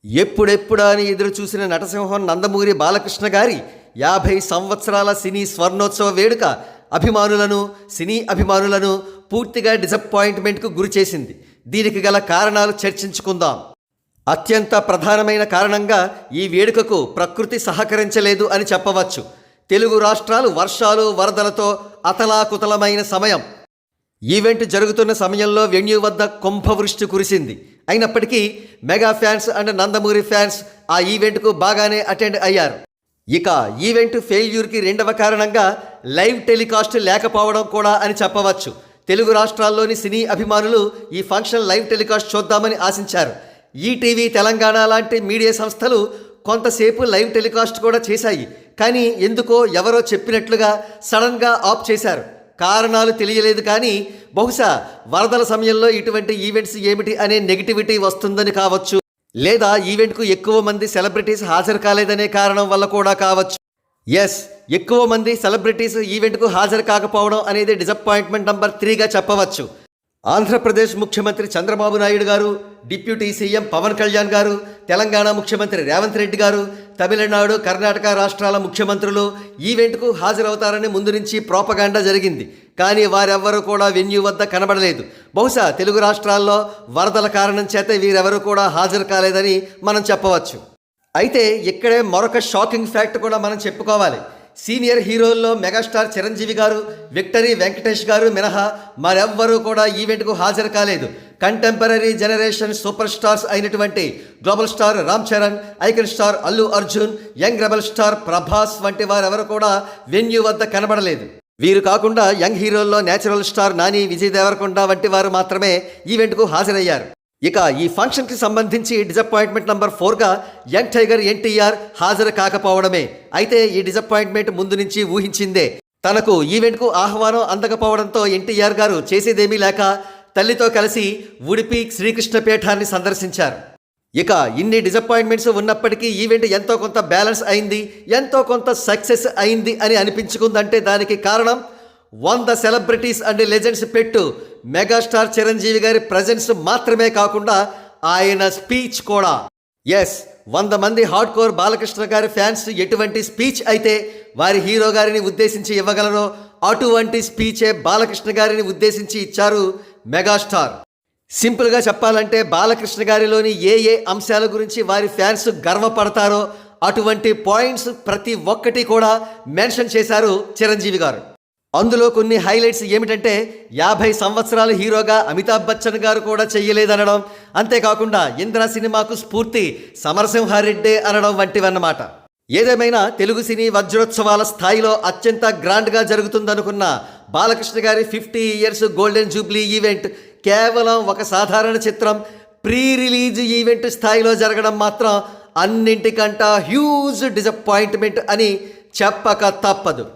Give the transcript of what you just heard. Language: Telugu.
ఎప్పుడెప్పుడా అని ఎదురు చూసిన నటసింహం నందమూరి బాలకృష్ణ గారి 50 సంవత్సరాల సినీ స్వర్ణోత్సవ వేడుక సినీ అభిమానులను పూర్తిగా డిసప్పాయింట్మెంట్కు గురి చేసింది. దీనికి గల కారణాలు చర్చించుకుందాం. అత్యంత ప్రధానమైన కారణంగా ఈ వేడుకకు ప్రకృతి సహకరించలేదు అని చెప్పవచ్చు. తెలుగు రాష్ట్రాలు వర్షాలు వరదలతో అతలాకుతలమైన సమయం. ఈవెంట్ జరుగుతున్న సమయంలో వెన్యూ వద్ద కుంభవృష్టి కురిసింది. అయినప్పటికీ mega fans and Nandamuri fans ఆ ఈవెంట్కు బాగానే అటెండ్ అయ్యారు. ఇక ఈవెంట్ ఫెయిల్యూర్కి రెండవ కారణంగా లైవ్ టెలికాస్ట్ లేకపోవడం కూడా అని చెప్పవచ్చు. తెలుగు రాష్ట్రాల్లోని సినీ అభిమానులు ఈ ఫంక్షన్ లైవ్ టెలికాస్ట్ చూద్దామని ఆశించారు. ఈటీవీ తెలంగాణ లాంటి మీడియా సంస్థలు కొంతసేపు లైవ్ టెలికాస్ట్ కూడా చేశాయి. కానీ ఎందుకో ఎవరో చెప్పినట్లుగా సడన్గా ఆఫ్ చేశారు. కారణాలు తెలియలేదు. కానీ బహుశా వరదల సమయంలో ఇటువంటి ఈవెంట్స్ ఏమిటి అనే నెగిటివిటీ వస్తుందని కావచ్చు, లేదా ఈవెంట్కు ఎక్కువ మంది సెలబ్రిటీస్ హాజరు కాలేదనే కారణం వల్ల కూడా కావచ్చు. ఎక్కువ మంది సెలబ్రిటీస్ ఈవెంట్కు హాజరు కాకపోవడం అనేది డిసప్పాయింట్మెంట్ నెంబర్ 3గా చెప్పవచ్చు. ఆంధ్రప్రదేశ్ ముఖ్యమంత్రి చంద్రబాబు నాయుడు గారు, డిప్యూటీ సీఎం పవన్ కళ్యాణ్ గారు, తెలంగాణ ముఖ్యమంత్రి రేవంత్ రెడ్డి గారు, తమిళనాడు కర్ణాటక రాష్ట్రాల ముఖ్యమంత్రులు ఈవెంట్కు హాజరవుతారని ముందు నుంచి ప్రోపగాండా జరిగింది. కానీ వారెవ్వరూ కూడా వెన్యూ వద్ద కనబడలేదు. బహుశా తెలుగు రాష్ట్రాల్లో వరదల కారణం చేత వీరెవరూ కూడా హాజరు కాలేదని మనం చెప్పవచ్చు. అయితే ఇక్కడే మరొక షాకింగ్ ఫ్యాక్ట్ కూడా మనం చెప్పుకోవాలి. సీనియర్ హీరోల్లో మెగాస్టార్ చిరంజీవి గారు, విక్టరీ వెంకటేష్ గారు మినహా మరెవ్వరూ కూడా ఈవెంట్కు హాజరు కాలేదు. కంటెంపరీ జనరేషన్ సూపర్ స్టార్స్ అయినటువంటి global star Ram Charan, icon star Allu Arjun, young rebel star Prabhas వంటి వారెవరు కూడా వెన్యూ వద్ద కనబడలేదు. వీరు కాకుండా యంగ్ హీరోల్లో నేచురల్ స్టార్ నాని, విజయ్ దేవరకొండ వంటి వారు మాత్రమే ఈవెంట్కు హాజరయ్యారు. ఇక ఈ ఫంక్షన్కి సంబంధించి డిసప్పాయింట్మెంట్ నెంబర్ 4గా యంగ్ టైగర్ ఎన్టీఆర్ హాజరు కాకపోవడమే. అయితే ఈ డిసప్పాయింట్మెంట్ ముందు నుంచి ఊహించిందే. తనకు ఈవెంట్కు ఆహ్వానం అందకపోవడంతో ఎన్టీఆర్ గారు చేసేదేమీ లేక తల్లితో కలిసి ఉడిపి శ్రీకృష్ణపేఠాన్ని సందర్శించారు. ఇక ఇన్ని డిసప్పాయింట్మెంట్స్ ఉన్నప్పటికీ ఈవెంట్ ఎంతో కొంత బ్యాలెన్స్ అయింది, ఎంతో కొంత సక్సెస్ అయింది అని అనిపించుకుందంటే దానికి కారణం 100 సెలబ్రిటీస్ అండ్ లెజెండ్స్ పెట్టు మెగాస్టార్ చిరంజీవి గారి ప్రజెన్స్ మాత్రమే కాకుండా ఆయన స్పీచ్ కూడా. 100 మంది హార్డ్ కోర్ బాలకృష్ణ గారి ఫ్యాన్స్ ఎటువంటి స్పీచ్ అయితే వారి హీరో గారిని ఉద్దేశించి ఇవ్వగలరో అటువంటి స్పీచే బాలకృష్ణ గారిని ఉద్దేశించి ఇచ్చారు మెగాస్టార్. సింపుల్గా చెప్పాలంటే బాలకృష్ణ గారిలోని ఏ అంశాల గురించి వారి ఫ్యాన్స్ గర్వపడతారో అటువంటి పాయింట్స్ ప్రతి ఒక్కటి కూడా మెన్షన్ చేశారు చిరంజీవి గారు. అందులో కొన్ని హైలైట్స్ ఏమిటంటే 50 సంవత్సరాల హీరోగా అమితాబ్ బచ్చన్ గారు కూడా చెయ్యలేదనడం, అంతేకాకుండా ఇంద్ర సినిమాకు స్ఫూర్తి సమరసింహారెడ్డే అనడం వంటివన్నమాట. ఏదేమైనా తెలుగు సినీ వజ్రోత్సవాల స్థాయిలో అత్యంత గ్రాండ్గా జరుగుతుందనుకున్న బాలకృష్ణ గారి 50 ఇయర్స్ గోల్డెన్ జూబ్లీ ఈవెంట్ కేవలం ఒక సాధారణ చిత్రం ప్రీ రిలీజ్ ఈవెంట్ స్థాయిలో జరగడం మాత్రం అన్నింటికంటా హ్యూజ్ డిసప్పాయింట్మెంట్ అని చెప్పక తప్పదు.